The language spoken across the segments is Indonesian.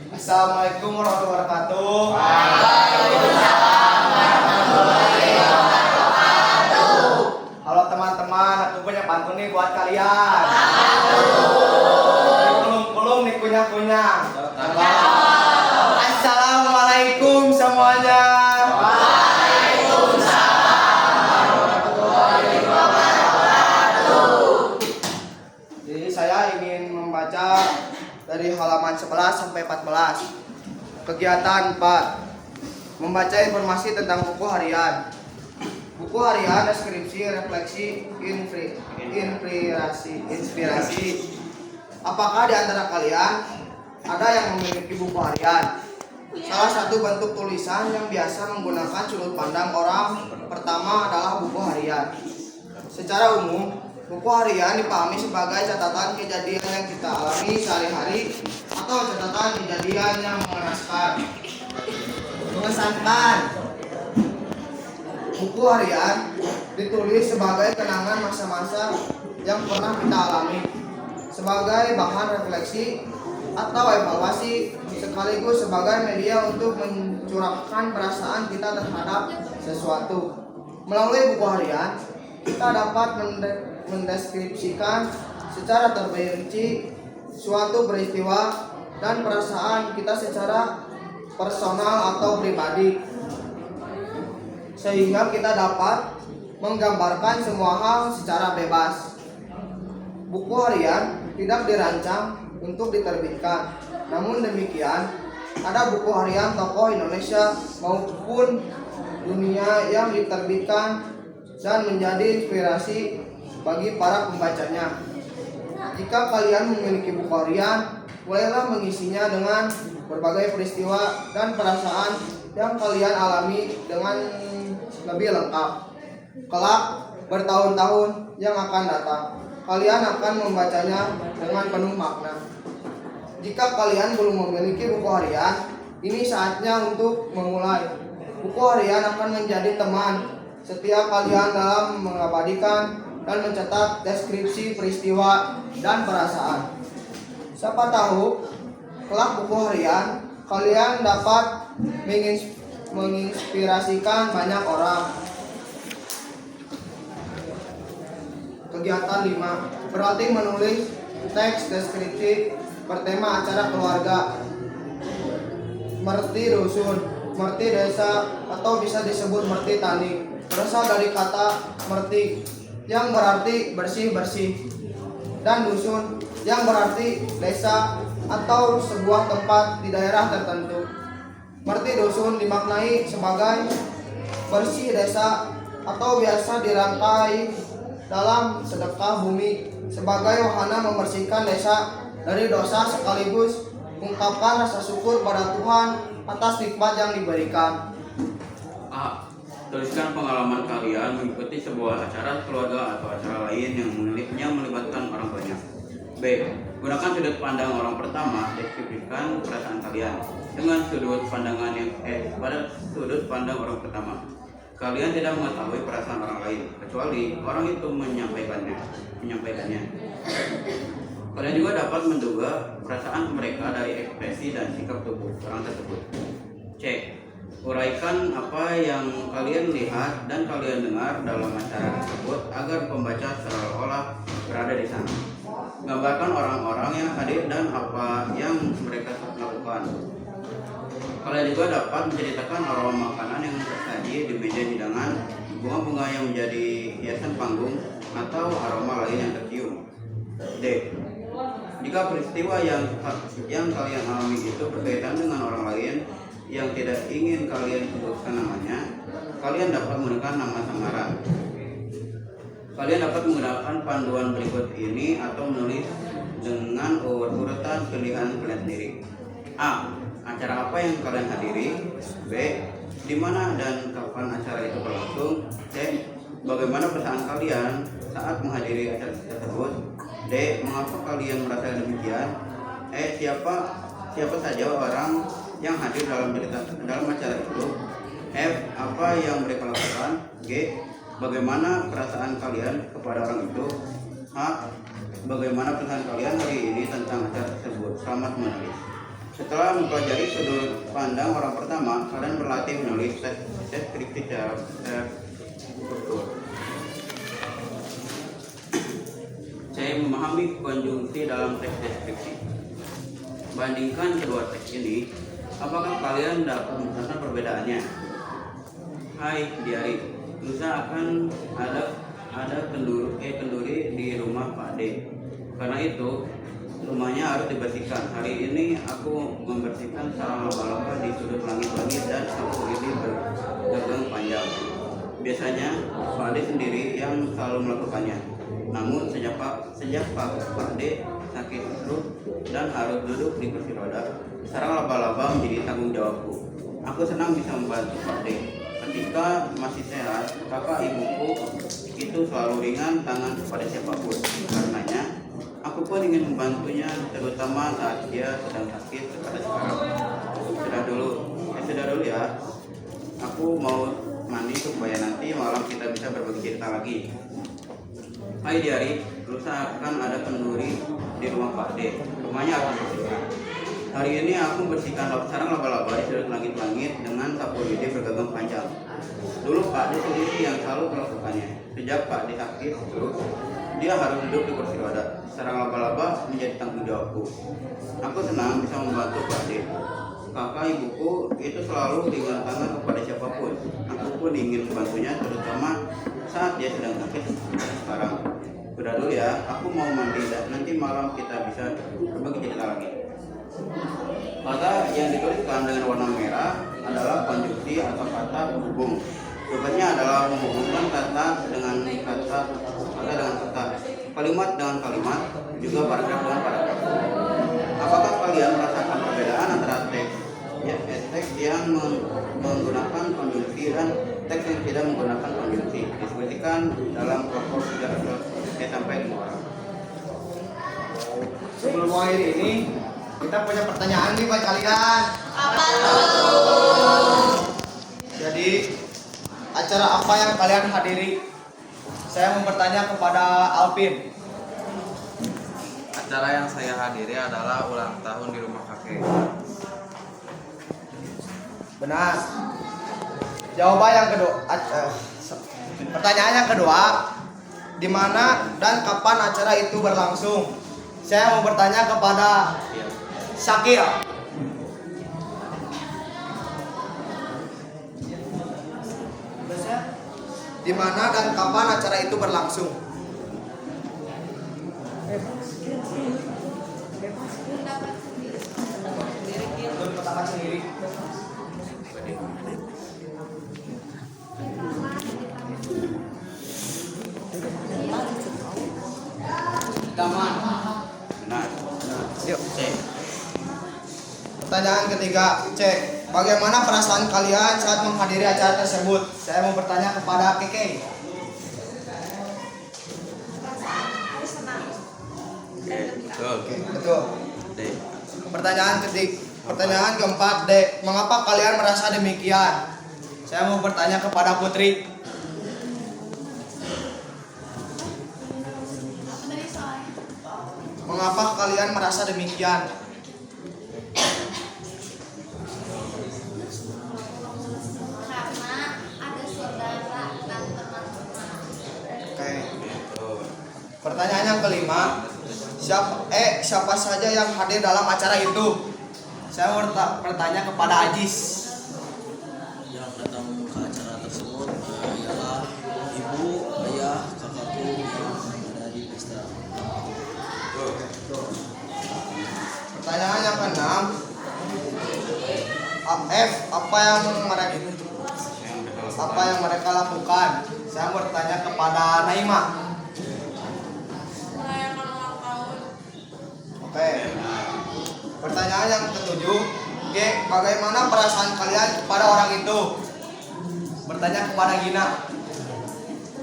Assalamualaikum warahmatullahi wabarakatuh. Halo teman-teman, aku punya pantun nih buat kalian. Kulung-kulung nih kunyah-kunyah. Assalamualaikum semuanya. Jadi saya ingin membaca dari halaman 11 sampai 14. Kegiatan 4. Membaca informasi tentang buku harian. Buku harian, deskripsi, refleksi, inspirasi. Apakah di antara kalian ada yang memiliki buku harian? Salah satu bentuk tulisan yang biasa menggunakan sudut pandang orang pertama adalah buku harian. Secara umum, buku harian dipahami sebagai catatan kejadian yang kita alami sehari-hari atau catatan kejadian yang mengesankan. Buku harian ditulis sebagai kenangan masa-masa yang pernah kita alami, sebagai bahan refleksi atau evaluasi, sekaligus sebagai media untuk mencurahkan perasaan kita terhadap sesuatu. Melalui buku harian, kita dapat mendeskripsikan secara terperinci suatu peristiwa dan perasaan kita secara personal atau pribadi, sehingga kita dapat menggambarkan semua hal secara bebas. Buku harian tidak dirancang untuk diterbitkan. Namun demikian, ada buku harian tokoh Indonesia maupun dunia yang diterbitkan dan menjadi inspirasi bagi para pembacanya. Jika kalian memiliki buku harian, bolehlah mengisinya dengan berbagai peristiwa dan perasaan yang kalian alami dengan lebih lengkap. Kelak, bertahun-tahun yang akan datang, kalian akan membacanya dengan penuh makna. Jika kalian belum memiliki buku harian, ini saatnya untuk memulai. Buku harian akan menjadi teman setiap kalian dalam mengabadikan dan mencatat deskripsi peristiwa dan perasaan. Siapa tahu, kelak buku harian kalian dapat menginspirasikan banyak orang. Kegiatan 5. Berarti menulis teks deskripsi bertema acara keluarga. Merti dusun, merti desa, atau bisa disebut merti tani, berasal dari kata merti yang berarti bersih-bersih, dan dusun yang berarti desa atau sebuah tempat di daerah tertentu. Merti dusun dimaknai sebagai bersih desa atau biasa dirangkai dalam sedekah bumi sebagai wahana membersihkan desa dari dosa, sekaligus mengungkapkan rasa syukur pada Tuhan atas nikmat yang diberikan. A. Tuliskan pengalaman kalian mengikuti sebuah acara keluarga atau acara lain yang melibatkan orang banyak. B. Gunakan sudut pandang orang pertama, deskripsikan perasaan kalian dengan sudut pandangan pada sudut pandang orang pertama. Kalian tidak mengetahui perasaan orang lain kecuali orang itu menyampaikannya. Kalian juga dapat menduga perasaan mereka dari ekspresi dan sikap tubuh orang tersebut. C. Uraikan apa yang kalian lihat dan kalian dengar dalam acara tersebut agar pembaca seolah-olah berada di sana. Gambarkan orang-orang yang hadir dan apa yang mereka lakukan. Kalian juga dapat menceritakan aroma makanan yang tersaji di meja hidangan, bunga-bunga yang menjadi hiasan panggung, atau aroma lain yang tercium. D. Jika peristiwa yang kalian alami itu berkaitan dengan orang lain yang tidak ingin kalian sebutkan namanya, kalian dapat menggunakan nama samaran. Kalian dapat menggunakan panduan berikut ini atau menulis dengan urutan pilihan kalian sendiri. A. Acara apa yang kalian hadiri. B. Di mana dan kapan acara itu berlangsung. C. Bagaimana perasaan kalian saat menghadiri acara tersebut. D. Mengapa kalian merasa demikian. E. Siapa saja orang yang hadir dalam acara itu. F. Apa yang mereka lakukan. G. Bagaimana perasaan kalian kepada orang itu. H. Bagaimana perasaan kalian hari ini tentang acara tersebut. Selamat menulis. Setelah mempelajari sudut pandang orang pertama, kalian berlatih menulis tes skripsi secara struktur. Saya memahami konjungsi dalam teks deskripsi. Bandingkan kedua teks ini, apakah kalian dapat merasakan perbedaannya? Hai Diari, lusa akan ada kenduri di rumah Pak D. Karena itu rumahnya harus dibersihkan. Hari ini aku membersihkan sarang laba-laba di sudut langit-langit dan sapu lidi bergagang panjang. Biasanya Pak D sendiri yang selalu melakukannya. Namun sejak Pak D sakit perut dan harus duduk di kursi roda, sarang laba-laba menjadi tanggung jawabku. Aku senang bisa membantu Pak D. Ketika masih sehat, kakak ibuku itu selalu ringan tangan kepada siapapun. Karenanya, aku pun ingin membantunya, terutama saat dia sedang sakit seperti sekarang. Sudah dulu ya. Aku mau mandi supaya nanti malam kita bisa berbagi cerita lagi. Hai Diari, lusa akan ada kenduri di rumah Pak D. Rumahnya akan bersihkan. Hari ini aku bersihkan sarang laba-laba di sudut langit-langit dengan sapu lidi bergagang panjang. Dulu Pak D sendiri yang selalu melakukannya. Sejak Pak D sakit terus, dia harus duduk di kursi roda. Sarang laba-laba menjadi tanggung jawabku. Aku senang bisa membantu Pak D. Kakak ibuku itu selalu ringan tangan kepada siapapun. Aku pun ingin membantunya, terutama saat dia sedang sakit sekarang. Udah dulu ya, aku mau mandi dan nanti malam kita bisa berbagi cerita lagi. Kata yang dituliskan dengan warna merah adalah konjungsi atau kata penghubung. Tugasnya adalah menghubungkan kata dengan kata dengan kata, kalimat dengan kalimat, juga paragraf dengan paragraf. Apakah kalian merasakan perbedaan antara teks yang menggunakan konjungsi dan teks yang tidak menggunakan konjungsi? Diskusikan dalam kelompok 3 sampai 5 orang. Sebelum mengakhiri ini, kita punya pertanyaan nih buat kalian. Apa tuh? Jadi, acara apa yang kalian hadiri? Saya mau bertanya kepada Alvin. Acara yang saya hadiri adalah ulang tahun di rumah kakek. Benar. Jawaban yang kedua. Pertanyaan yang kedua, di mana dan kapan acara itu berlangsung? Saya mau bertanya kepada Syakir. Di mana dan kapan acara itu berlangsung? Pendapat sendiri. Taman. Benar. Yuk. C. Pertanyaan ketiga, cek. Bagaimana perasaan kalian saat menghadiri acara tersebut? Saya mau bertanya kepada Keke. Oke, betul. Oke, betul. D. Pertanyaan keempat, Dek. Mengapa kalian merasa demikian? Saya mau bertanya kepada Putri. Mengapa kalian merasa demikian? Karena ada saudara dan teman-teman. Oke. Pertanyaan yang kelima, siapa saja yang hadir dalam acara itu? Saya mau bertanya kepada Ajis. Yang datang ke acara tersebut ialah ibu, ayah, kakakku yang ada di pesta. Pertanyaan yang keenam, apa yang mereka lakukan? Saya mau bertanya kepada Naima. Merayakan ulang tahun. Oke. Pertanyaan yang ketujuh, bagaimana perasaan kalian kepada orang itu? Bertanya kepada Gina.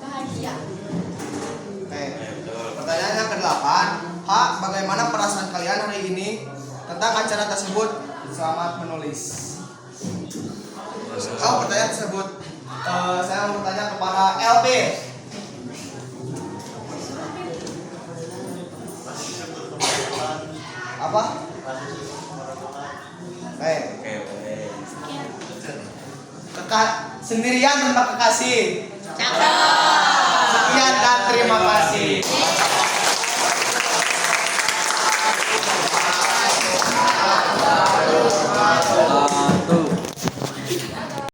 Bahagia. Oke. Pertanyaan yang ke-8, bagaimana perasaan kalian hari ini tentang acara tersebut? Selamat menulis. Pertanyaan tersebut, saya mau bertanya kepada LB. Apa? Oke. Oke. Sendirian tanpa kekasih. Cakep. Sekian dan terima kasih.